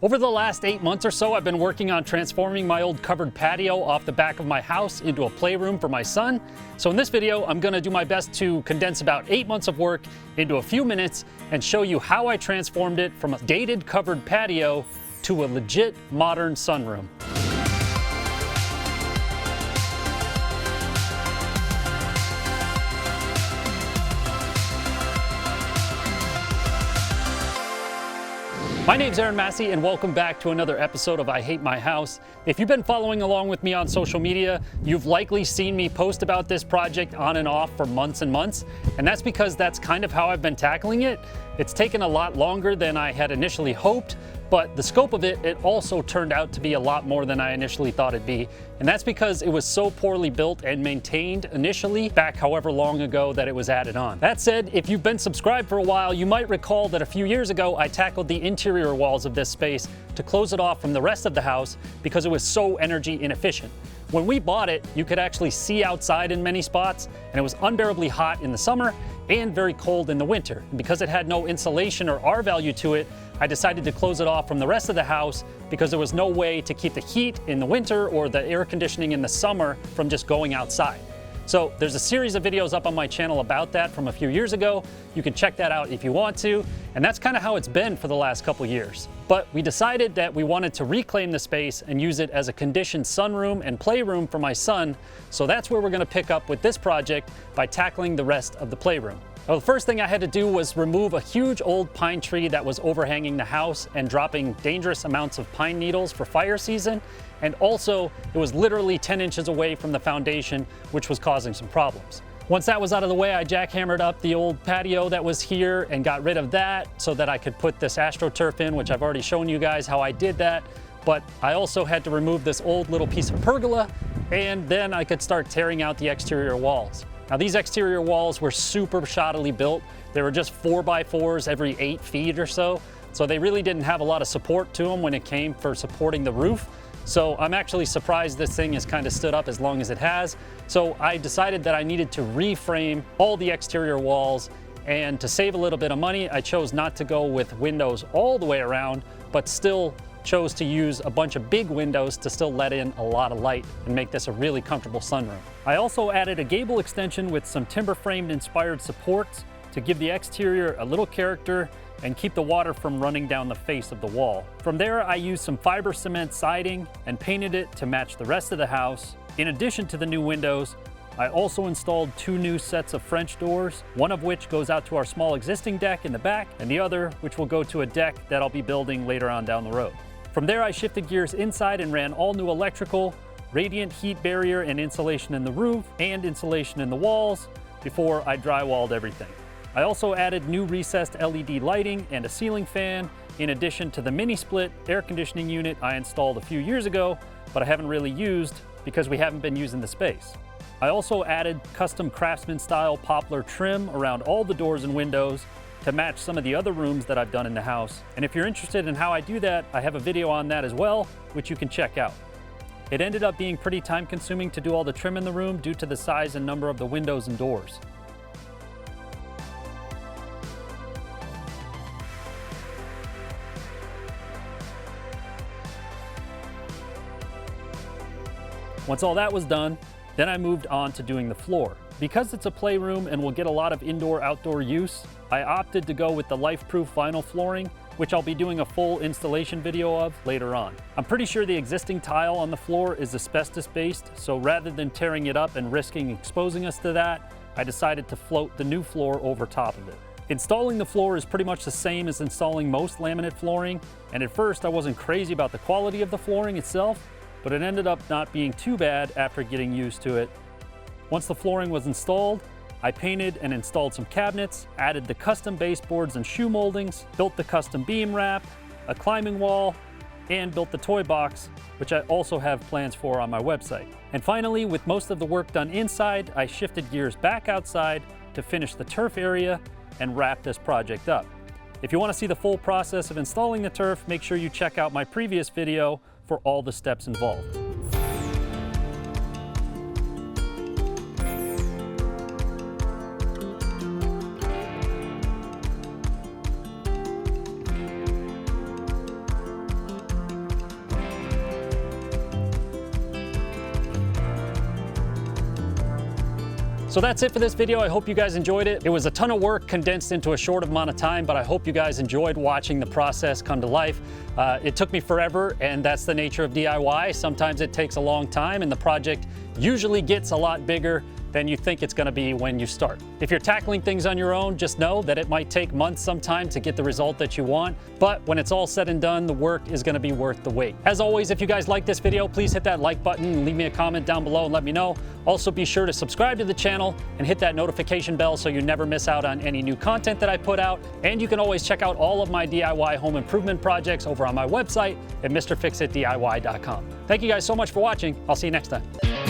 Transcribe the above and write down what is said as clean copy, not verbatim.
Over the last 8 months or so, I've been working on transforming my old covered patio off the back of my house into a playroom for my son. So in this video, I'm gonna do my best to condense about 8 months of work into a few minutes and show you how I transformed it from a dated covered patio to a legit modern sunroom. My name's Aaron Massey and welcome back to another episode of I Hate My House. If you've been following along with me on social media, you've likely seen me post about this project on and off for months and months, and that's because that's kind of how I've been tackling it. It's taken a lot longer than I had initially hoped, but the scope of it also turned out to be a lot more than I initially thought it'd be. And that's because it was so poorly built and maintained initially, back however long ago that it was added on. That said, if you've been subscribed for a while, you might recall that a few years ago, I tackled the interior walls of this space to close it off from the rest of the house because it was so energy inefficient. When we bought it, you could actually see outside in many spots, and it was unbearably hot in the summer and very cold in the winter. And because it had no insulation or R value to it, I decided to close it off from the rest of the house because there was no way to keep the heat in the winter or the air conditioning in the summer from just going outside. So there's a series of videos up on my channel about that from a few years ago. You can check that out if you want to. And that's kind of how it's been for the last couple years. But we decided that we wanted to reclaim the space and use it as a conditioned sunroom and playroom for my son. So that's where we're going to pick up with this project by tackling the rest of the playroom. Well, the first thing I had to do was remove a huge old pine tree that was overhanging the house and dropping dangerous amounts of pine needles for fire season. And also, it was literally 10 inches away from the foundation, which was causing some problems. Once that was out of the way, I jackhammered up the old patio that was here and got rid of that so that I could put this AstroTurf in, which I've already shown you guys how I did that. But I also had to remove this old little piece of pergola, and then I could start tearing out the exterior walls. Now, these exterior walls were super shoddily built. They were just 4x4s every 8 feet or so. So they really didn't have a lot of support to them when it came for supporting the roof. So I'm actually surprised this thing has kind of stood up as long as it has. So I decided that I needed to reframe all the exterior walls, and to save a little bit of money, I chose not to go with windows all the way around, but still chose to use a bunch of big windows to still let in a lot of light and make this a really comfortable sunroom. I also added a gable extension with some timber framed inspired supports to give the exterior a little character and keep the water from running down the face of the wall. From there, I used some fiber cement siding and painted it to match the rest of the house. In addition to the new windows, I also installed 2 new sets of French doors, one of which goes out to our small existing deck in the back, and the other which will go to a deck that I'll be building later on down the road. From there, I shifted gears inside and ran all new electrical, radiant heat barrier and insulation in the roof, and insulation in the walls before I drywalled everything. I also added new recessed LED lighting and a ceiling fan, in addition to the mini split air conditioning unit I installed a few years ago, but I haven't really used because we haven't been using the space. I also added custom craftsman style poplar trim around all the doors and windows to match some of the other rooms that I've done in the house. And if you're interested in how I do that, I have a video on that as well, which you can check out. It ended up being pretty time consuming to do all the trim in the room due to the size and number of the windows and doors. Once all that was done, then I moved on to doing the floor. Because it's a playroom and will get a lot of indoor-outdoor use, I opted to go with the life-proof vinyl flooring, which I'll be doing a full installation video of later on. I'm pretty sure the existing tile on the floor is asbestos-based, so rather than tearing it up and risking exposing us to that, I decided to float the new floor over top of it. Installing the floor is pretty much the same as installing most laminate flooring, and at first I wasn't crazy about the quality of the flooring itself, but it ended up not being too bad after getting used to it. Once the flooring was installed, I painted and installed some cabinets, added the custom baseboards and shoe moldings, built the custom beam wrap, a climbing wall, and built the toy box, which I also have plans for on my website. And finally, with most of the work done inside, I shifted gears back outside to finish the turf area and wrap this project up. If you want to see the full process of installing the turf, make sure you check out my previous video for all the steps involved. So that's it for this video. I hope you guys enjoyed it. It was a ton of work condensed into a short amount of time, but I hope you guys enjoyed watching the process come to life. It took me forever, and that's the nature of DIY. Sometimes it takes a long time, and the project usually gets a lot bigger than you think it's going to be when you start. If you're tackling things on your own, just know that it might take months sometime to get the result that you want, but when it's all said and done, the work is going to be worth the wait. As always, if you guys like this video, please hit that like button and leave me a comment down below and let me know. Also, be sure to subscribe to the channel and hit that notification bell so you never miss out on any new content that I put out. And you can always check out all of my DIY home improvement projects over on my website at MrFixItDIY.com. Thank you guys so much for watching. I'll see you next time.